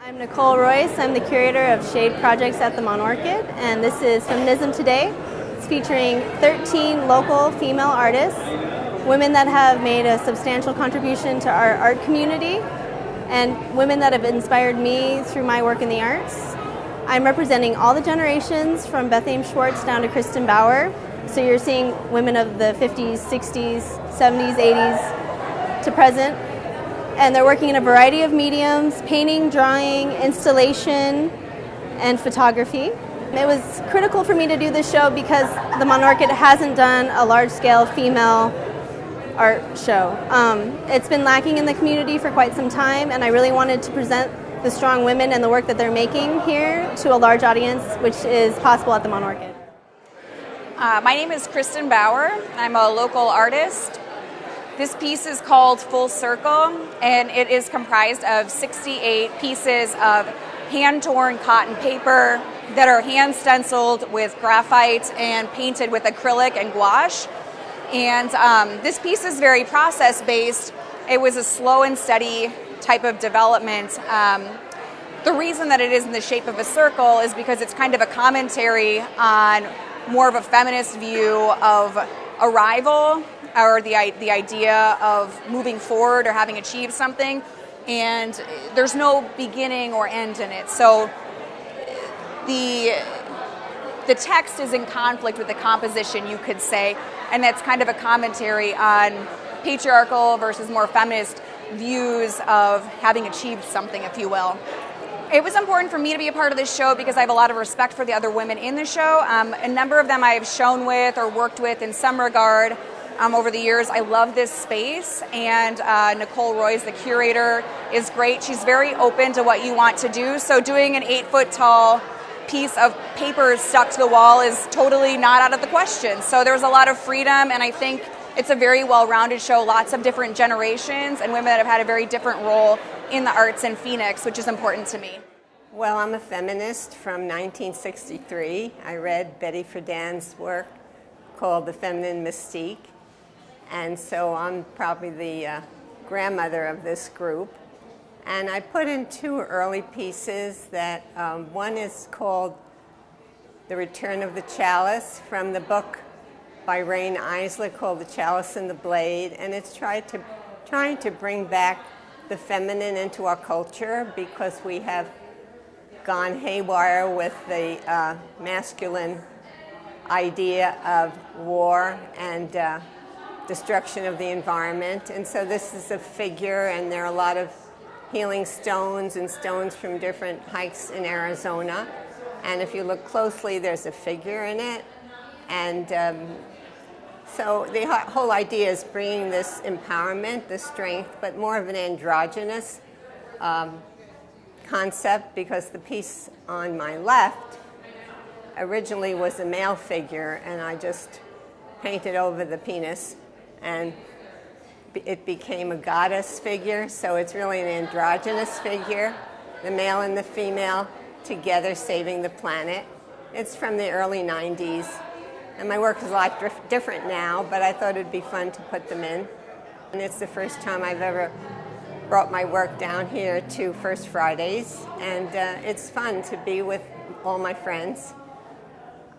I'm Nicole Royse. I'm the curator of shade projects at the Monorchid, and this is Feminism Today. It's featuring 13 local female artists, women that have made a substantial contribution to our art community, and women that have inspired me through my work in the arts. I'm representing all the generations from Beth Ames Swartz down to Kristin Bauer. So you're seeing women of the 50s, 60s, 70s, 80s to present. And they're working in a variety of mediums: painting, drawing, installation, and photography. It was critical for me to do this show because the Monorchid hasn't done a large-scale female art show. It's been lacking in the community for quite some time, and I really wanted to present the strong women and the work that they're making here to a large audience, which is possible at the Monorchid. My name is Kristin Bauer. I'm a local artist. This piece is called Full Circle, and it is comprised of 68 pieces of hand-torn cotton paper that are hand-stenciled with graphite and painted with acrylic and gouache. And this piece is very process-based. It was a slow and steady type of development. The reason that it is in the shape of a circle is because it's kind of a commentary on more of a feminist view of arrival, or the idea of moving forward or having achieved something, and there's no beginning or end in it. So the text is in conflict with the composition, you could say, and that's kind of a commentary on patriarchal versus more feminist views of having achieved something, if you will. It was important for me to be a part of this show because I have a lot of respect for the other women in the show. A number of them I have shown with or worked with in some regard over the years. I love this space, and Nicole Royse, the curator, is great. She's very open to what you want to do. So doing an 8-foot-tall piece of paper stuck to the wall is totally not out of the question. So there's a lot of freedom, and I think it's a very well-rounded show, lots of different generations and women that have had a very different role in the arts in Phoenix, which is important to me. Well, I'm a feminist from 1963. I read Betty Friedan's work called The Feminine Mystique, and so I'm probably the grandmother of this group. And I put in 2 early pieces that one is called The Return of the Chalice, from the book by Rain Eisler called The Chalice and the Blade, and it's trying to bring back the feminine into our culture because we have gone haywire with the masculine idea of war and destruction of the environment. And so this is a figure, and there are a lot of healing stones and stones from different hikes in Arizona. And if you look closely, there's a figure in it. And so the whole idea is bringing this empowerment, the strength, but more of an androgynous concept, because the piece on my left originally was a male figure, and I just painted over the penis, and it became a goddess figure. So it's really an androgynous figure, the male and the female together saving the planet. It's from the early 90s. And my work is a lot different now, but I thought it'd be fun to put them in. And it's the first time I've ever brought my work down here to First Fridays, and it's fun to be with all my friends.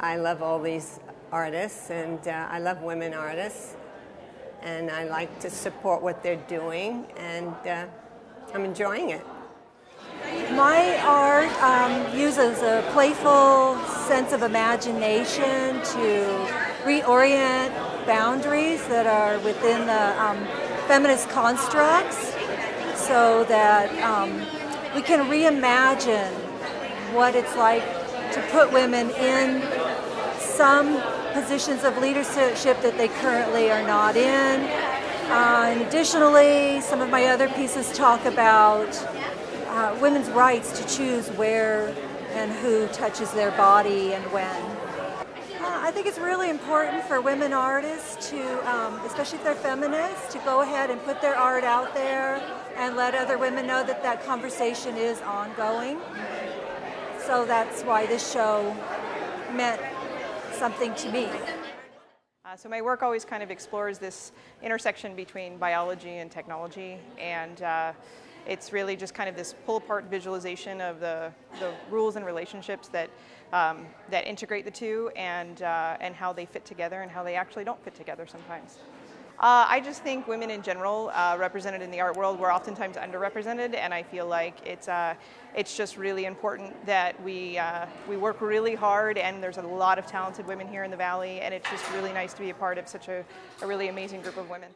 I love all these artists, and I love women artists, and I like to support what they're doing, and I'm enjoying it. My art uses a playful sense of imagination to reorient boundaries that are within the feminist constructs, so that we can reimagine what it's like to put women in some positions of leadership that they currently are not in. And additionally, some of my other pieces talk about women's rights to choose where and who touches their body and when. I think it's really important for women artists to, especially if they're feminists, to go ahead and put their art out there and let other women know that that conversation is ongoing. So that's why this show meant something to me. So my work always kind of explores this intersection between biology and technology, and It's really just kind of this pull-apart visualization of the rules and relationships that that integrate the two, and how they fit together and how they actually don't fit together sometimes. I just think women in general, represented in the art world, we're oftentimes underrepresented, and I feel like it's just really important that we work really hard, and there's a lot of talented women here in the Valley, and it's just really nice to be a part of such a really amazing group of women.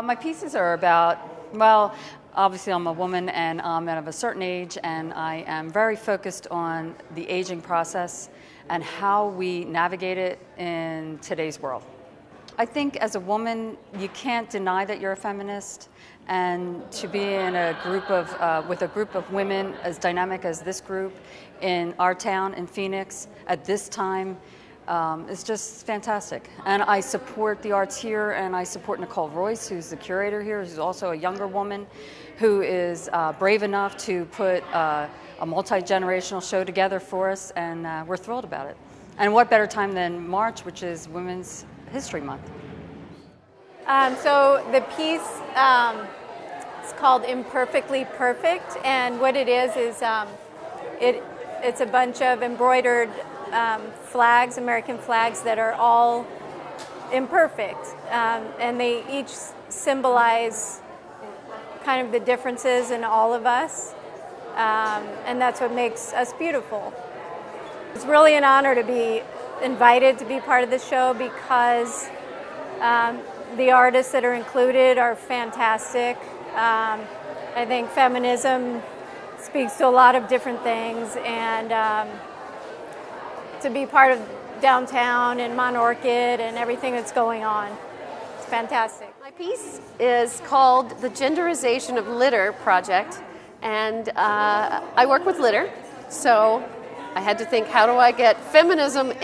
My pieces are about, well, obviously I'm a woman and I'm of a certain age, and I am very focused on the aging process and how we navigate it in today's world. I think as a woman, you can't deny that you're a feminist, and to be in a group of, with a group of women as dynamic as this group in our town in Phoenix at this time, it's just fantastic. And I support the arts here, and I support Nicole Royse, who's the curator here, who's also a younger woman who is brave enough to put a multi-generational show together for us, and we're thrilled about it. And what better time than March, which is Women's History Month. So the piece it's called Imperfectly Perfect, and what it is it's a bunch of embroidered flags, American flags, that are all imperfect, and they each symbolize kind of the differences in all of us, and that's what makes us beautiful. It's really an honor to be invited to be part of the show because the artists that are included are fantastic. I think feminism speaks to a lot of different things, and to be part of downtown and Monorchid and everything that's going on. It's fantastic. My piece is called The Genderization of Litter Project, and I work with litter, so I had to think, how do I get feminism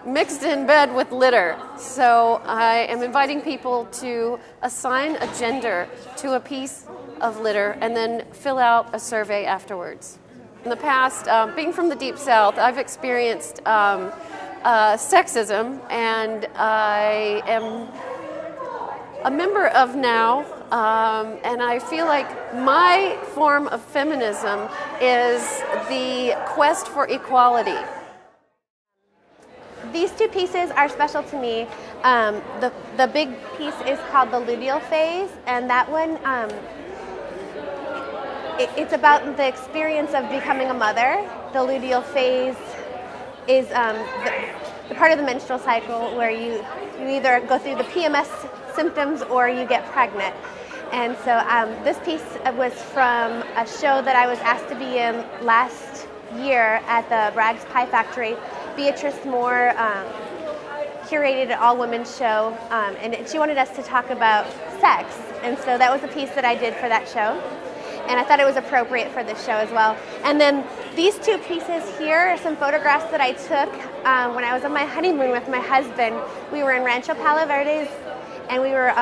mixed in bed with litter? So I am inviting people to assign a gender to a piece of litter and then fill out a survey afterwards. In the past, being from the Deep South, I've experienced sexism, and I am a member of NOW, and I feel like my form of feminism is the quest for equality. These two pieces are special to me. The big piece is called the Luteal Phase, and that one, it's about the experience of becoming a mother. The luteal phase is the part of the menstrual cycle where you either go through the PMS symptoms or you get pregnant. And so this piece was from a show that I was asked to be in last year at the Bragg's Pie Factory. Beatrice Moore curated an all-women show, and she wanted us to talk about sex. And so that was a piece that I did for that show. And I thought it was appropriate for this show as well. And then these two pieces here are some photographs that I took when I was on my honeymoon with my husband. We were in Rancho Palo Verdes, and we were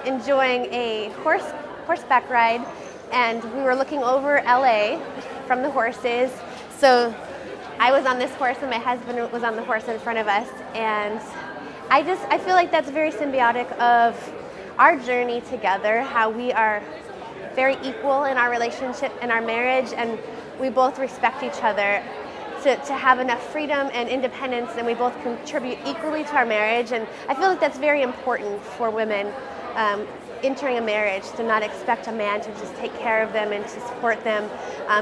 enjoying a horseback ride, and we were looking over LA from the horses. So I was on this horse, and my husband was on the horse in front of us. And I feel like that's very symbiotic of our journey together, how we are very equal in our relationship and our marriage, and we both respect each other to have enough freedom and independence, and we both contribute equally to our marriage. And I feel like that's very important for women entering a marriage, to not expect a man to just take care of them and to support them,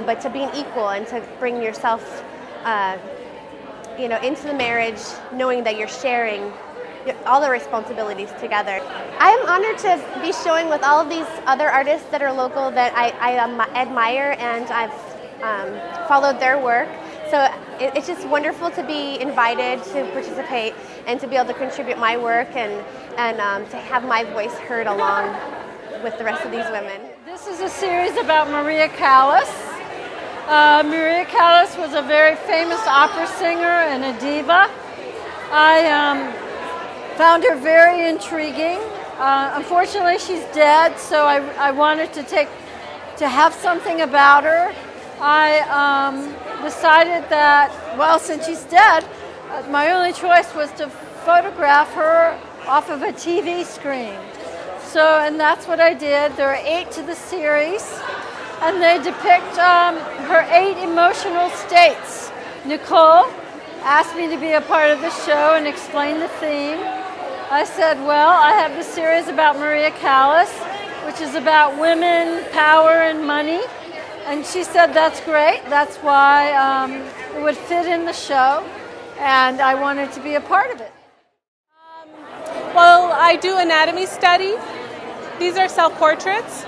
but to being equal and to bring yourself into the marriage knowing that you're sharing all the responsibilities together. I am honored to be showing with all of these other artists that are local that I admire, and I've followed their work. So it's just wonderful to be invited to participate and to be able to contribute my work and to have my voice heard along with the rest of these women. This is a series about Maria Callas, Maria Callas was a very famous opera singer and a diva. I found her very intriguing. Unfortunately, she's dead, so I wanted to have something about her. I decided that, well, since she's dead, my only choice was to photograph her off of a TV screen. So, and that's what I did. There are 8 to the series, and they depict her 8 emotional states. Nicole asked me to be a part of the show and explain the theme. I said, well, I have the series about Maria Callas, which is about women, power, and money. And she said, that's great. That's why it would fit in the show, and I wanted to be a part of it. Well, I do anatomy study. These are self-portraits.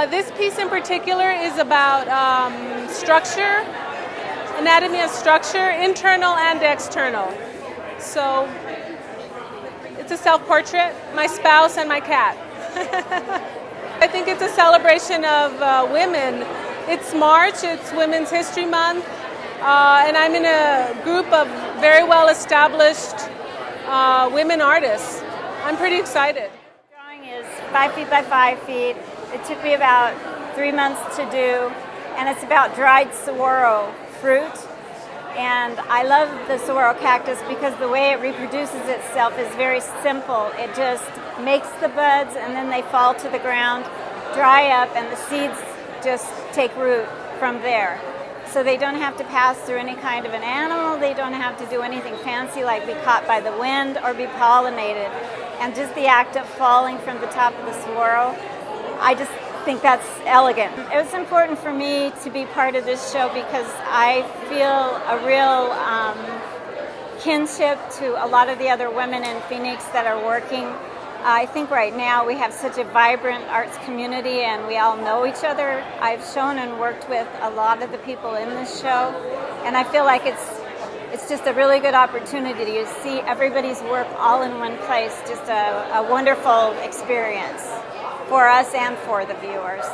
This piece in particular is about structure, anatomy of structure, internal and external. So it's a self-portrait, my spouse and my cat. I think it's a celebration of women. It's March, it's Women's History Month, and I'm in a group of very well-established women artists. I'm pretty excited. The drawing is 5 feet by 5 feet. It took me about 3 months to do, and it's about dried saguaro fruit. And I love the saguaro cactus because the way it reproduces itself is very simple. It just makes the buds and then they fall to the ground, dry up, and the seeds just take root from there. So they don't have to pass through any kind of an animal. They don't have to do anything fancy like be caught by the wind or be pollinated. And just the act of falling from the top of the saguaro, I just think that's elegant. It was important for me to be part of this show because I feel a real kinship to a lot of the other women in Phoenix that are working. I think right now we have such a vibrant arts community and we all know each other. I've shown and worked with a lot of the people in this show, and I feel like it's just a really good opportunity to see everybody's work all in one place. Just a wonderful experience for us and for the viewers.